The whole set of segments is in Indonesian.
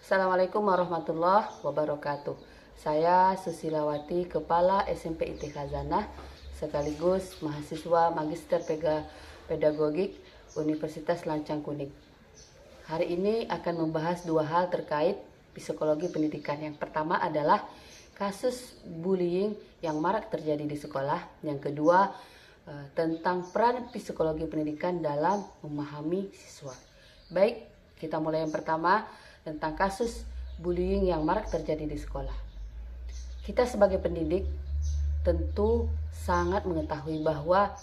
Assalamualaikum warahmatullahi wabarakatuh. Saya Susilawati, Kepala SMP IT Khazanah, sekaligus mahasiswa Magister Pedagogik Universitas Lancang Kuning. Hari ini akan membahas dua hal terkait psikologi pendidikan. Yang pertama adalah kasus bullying yang marak terjadi di sekolah. Yang kedua, tentang peran psikologi pendidikan dalam memahami siswa. Baik, kita mulai yang pertama tentang kasus bullying yang marak terjadi di sekolah. Kita sebagai pendidik tentu sangat mengetahui bahwa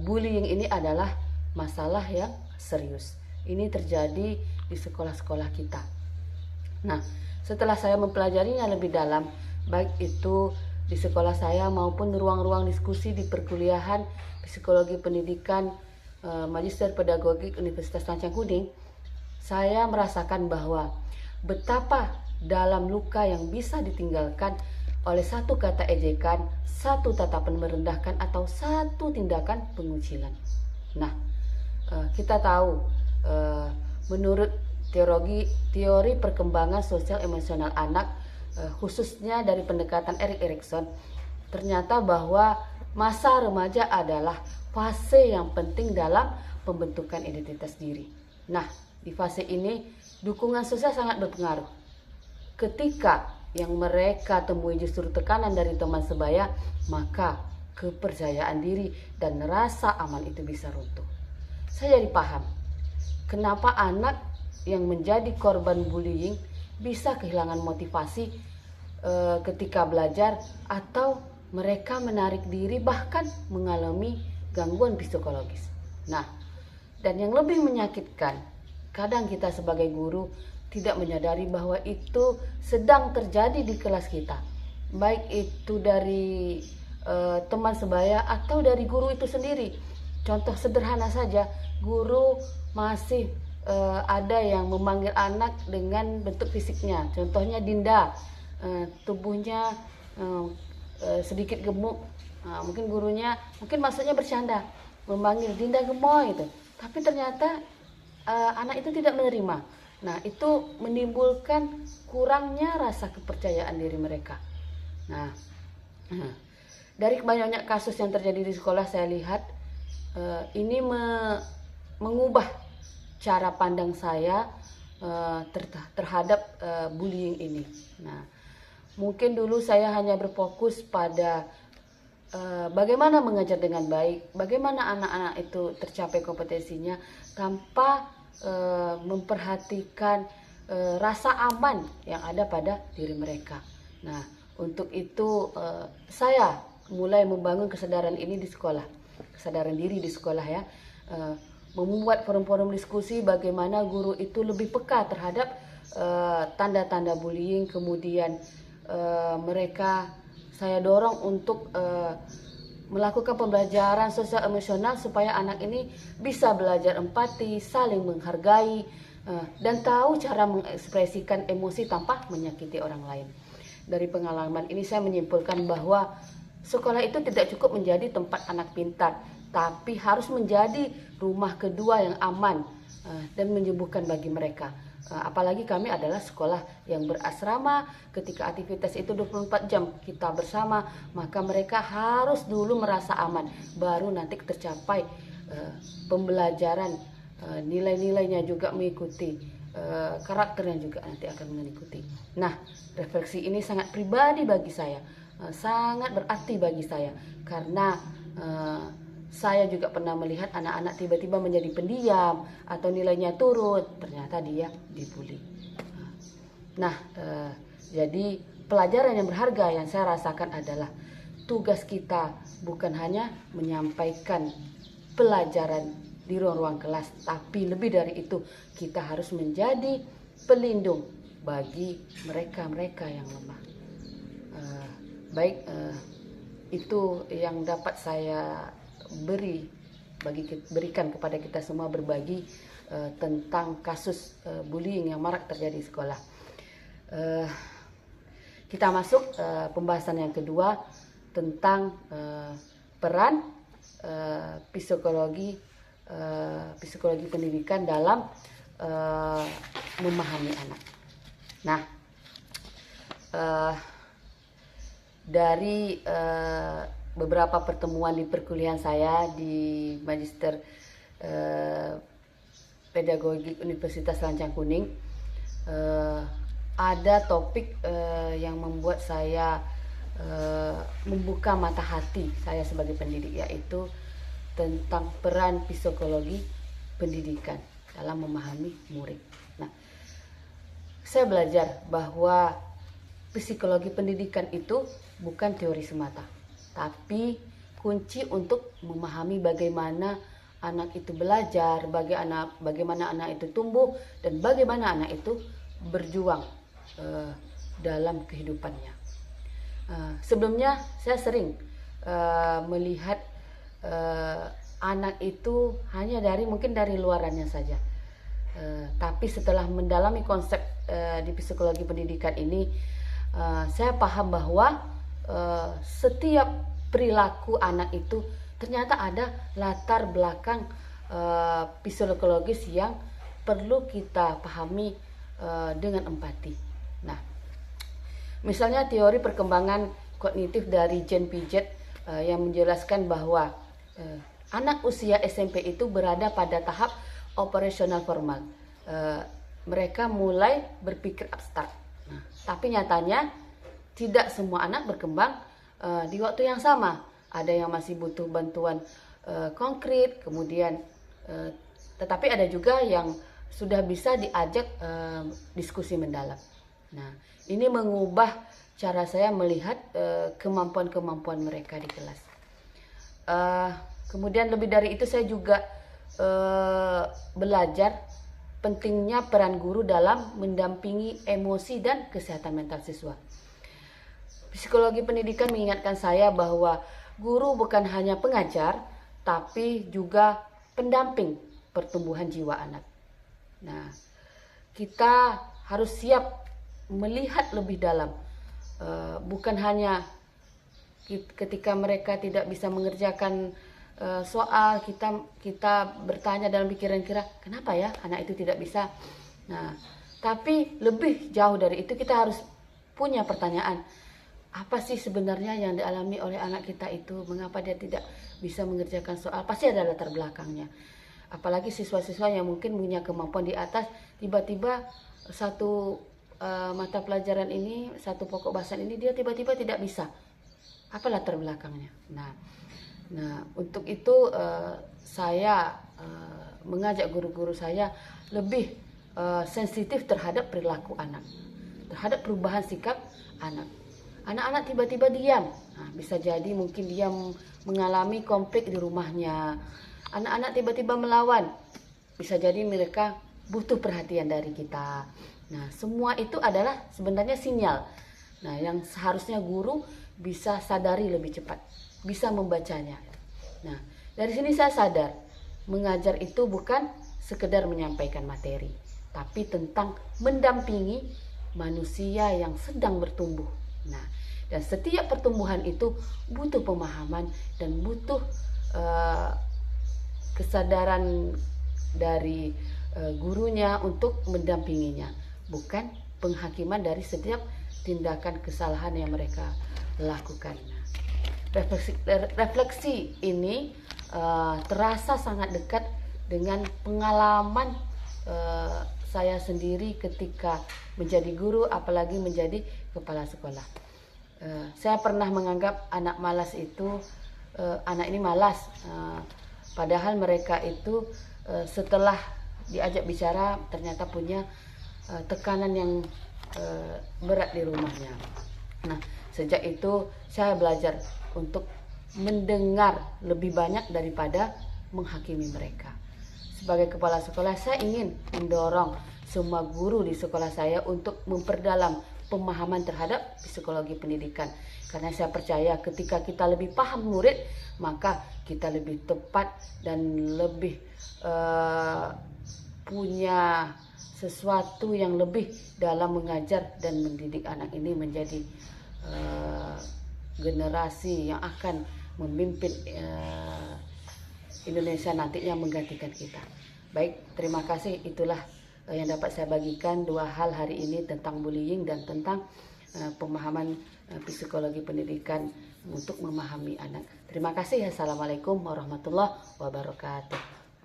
bullying ini adalah masalah yang serius. Ini terjadi di sekolah-sekolah kita. Nah, setelah saya mempelajarinya lebih dalam, baik itu di sekolah saya maupun ruang-ruang diskusi di perkuliahan psikologi pendidikan Magister Pedagogik Universitas Lancang Kuning, saya merasakan bahwa betapa dalam luka yang bisa ditinggalkan oleh satu kata ejekan, satu tatapan merendahkan, atau satu tindakan pengucilan. Nah, kita tahu menurut teori perkembangan sosial emosional anak, khususnya dari pendekatan Erik Erikson, ternyata bahwa masa remaja adalah fase yang penting dalam pembentukan identitas diri. Nah, di fase ini dukungan sosial sangat berpengaruh. Ketika yang mereka temui justru tekanan dari teman sebaya, maka kepercayaan diri dan rasa aman itu bisa runtuh. Saya jadi paham kenapa anak yang menjadi korban bullying bisa kehilangan motivasi ketika belajar, atau mereka menarik diri, bahkan mengalami gangguan psikologis. Nah, dan yang lebih menyakitkan, kadang kita sebagai guru tidak menyadari bahwa itu sedang terjadi di kelas kita, baik itu dari teman sebaya atau dari guru itu sendiri. Contoh sederhana saja, guru masih ada yang memanggil anak dengan bentuk fisiknya. Contohnya Dinda, tubuhnya sedikit gemuk. Mungkin gurunya, mungkin maksudnya bercanda, memanggil Dinda gemoy itu. Tapi ternyata anak itu tidak menerima. Nah, itu menimbulkan kurangnya rasa kepercayaan diri mereka. Nah, dari banyak kasus yang terjadi di sekolah, saya lihat ini mengubah cara pandang saya terhadap bullying ini. Nah, mungkin dulu saya hanya berfokus pada bagaimana mengajar dengan baik, bagaimana anak-anak itu tercapai kompetensinya tanpa memperhatikan rasa aman yang ada pada diri mereka. Nah, untuk itu saya mulai membangun kesadaran ini di sekolah, kesadaran diri di sekolah ya, membuat forum-forum diskusi bagaimana guru itu lebih peka terhadap tanda-tanda bullying. Kemudian mereka saya dorong untuk melakukan pembelajaran sosial emosional supaya anak ini bisa belajar empati, saling menghargai, dan tahu cara mengekspresikan emosi tanpa menyakiti orang lain. Dari pengalaman ini saya menyimpulkan bahwa sekolah itu tidak cukup menjadi tempat anak pintar, tapi harus menjadi rumah kedua yang aman dan menyembuhkan bagi mereka. Apalagi kami adalah sekolah yang berasrama. Ketika aktivitas itu 24 jam kita bersama, maka mereka harus dulu merasa aman, baru nanti tercapai pembelajaran, nilai-nilainya juga mengikuti, karakternya juga nanti akan mengikuti. Nah, refleksi ini sangat pribadi bagi saya, sangat berarti bagi saya, karena saya juga pernah melihat anak-anak tiba-tiba menjadi pendiam atau nilainya turun, ternyata dia dibully. Nah, jadi pelajaran yang berharga yang saya rasakan adalah tugas kita bukan hanya menyampaikan pelajaran di ruang-ruang kelas, tapi lebih dari itu kita harus menjadi pelindung bagi mereka-mereka yang lemah. Itu yang dapat saya berikan kepada kita semua, berbagi tentang kasus bullying yang marak terjadi di sekolah. Kita masuk pembahasan yang kedua tentang peran psikologi pendidikan dalam memahami anak. Nah, dari beberapa pertemuan di perkuliahan saya di Magister Pedagogik Universitas Lancang Kuning, ada topik yang membuat saya membuka mata hati saya sebagai pendidik, yaitu tentang peran psikologi pendidikan dalam memahami murid. Nah, saya belajar bahwa psikologi pendidikan itu bukan teori semata, tapi kunci untuk memahami bagaimana anak itu belajar, bagaimana anak itu tumbuh, dan bagaimana anak itu berjuang dalam kehidupannya. Sebelumnya saya sering melihat anak itu hanya mungkin dari luarannya saja. Tapi setelah mendalami konsep di psikologi pendidikan ini, saya paham bahwa setiap perilaku anak itu ternyata ada latar belakang psikologis yang perlu kita pahami dengan empati. Nah, misalnya teori perkembangan kognitif dari Jean Piaget yang menjelaskan bahwa anak usia SMP itu berada pada tahap operasional formal. Mereka mulai berpikir abstrak. Nah, tapi nyatanya tidak semua anak berkembang di waktu yang sama. Ada yang masih butuh bantuan konkret, kemudian tetapi ada juga yang sudah bisa diajak diskusi mendalam. Nah, ini mengubah cara saya melihat kemampuan-kemampuan mereka di kelas. Kemudian lebih dari itu, saya juga belajar pentingnya peran guru dalam mendampingi emosi dan kesehatan mental siswa. Psikologi pendidikan mengingatkan saya bahwa guru bukan hanya pengajar, tapi juga pendamping pertumbuhan jiwa anak. Nah, kita harus siap melihat lebih dalam, bukan hanya ketika mereka tidak bisa mengerjakan soal, kita bertanya dalam pikiran kita, kenapa ya anak itu tidak bisa. Nah, tapi lebih jauh dari itu, kita harus punya pertanyaan, apa sih sebenarnya yang dialami oleh anak kita itu, mengapa dia tidak bisa mengerjakan soal. Pasti ada latar belakangnya. Apalagi siswa-siswa yang mungkin punya kemampuan di atas, tiba-tiba satu mata pelajaran ini, satu pokok bahasan ini dia tiba-tiba tidak bisa. Apa latar belakangnya? Nah, untuk itu saya mengajak guru-guru saya lebih sensitif terhadap perilaku anak, terhadap perubahan sikap anak. Anak-anak tiba-tiba diam, nah, bisa jadi mungkin dia mengalami konflik di rumahnya. Anak-anak tiba-tiba melawan, bisa jadi mereka butuh perhatian dari kita. Nah, semua itu adalah sebenarnya sinyal. Nah, yang seharusnya guru bisa sadari lebih cepat, bisa membacanya. Nah, dari sini saya sadar, mengajar itu bukan sekedar menyampaikan materi, tapi tentang mendampingi manusia yang sedang bertumbuh. Nah, dan setiap pertumbuhan itu butuh pemahaman dan butuh kesadaran dari gurunya untuk mendampinginya, bukan penghakiman dari setiap tindakan kesalahan yang mereka lakukan. Refleksi ini terasa sangat dekat dengan pengalaman saya sendiri ketika menjadi guru, apalagi menjadi kepala sekolah. Saya pernah menganggap anak malas itu, anak ini malas, padahal mereka itu setelah diajak bicara ternyata punya tekanan yang berat di rumahnya. Nah, sejak itu saya belajar untuk mendengar lebih banyak daripada menghakimi mereka. Sebagai kepala sekolah, saya ingin mendorong semua guru di sekolah saya untuk memperdalam pemahaman terhadap psikologi pendidikan. Karena saya percaya ketika kita lebih paham murid, maka kita lebih tepat dan lebih punya sesuatu yang lebih dalam mengajar dan mendidik anak ini menjadi generasi yang akan memimpin Indonesia nantinya, menggantikan kita. Baik, terima kasih. Itulah yang dapat saya bagikan, dua hal hari ini tentang bullying dan tentang pemahaman psikologi pendidikan untuk memahami anak. Terima kasih. Assalamualaikum warahmatullahi wabarakatuh.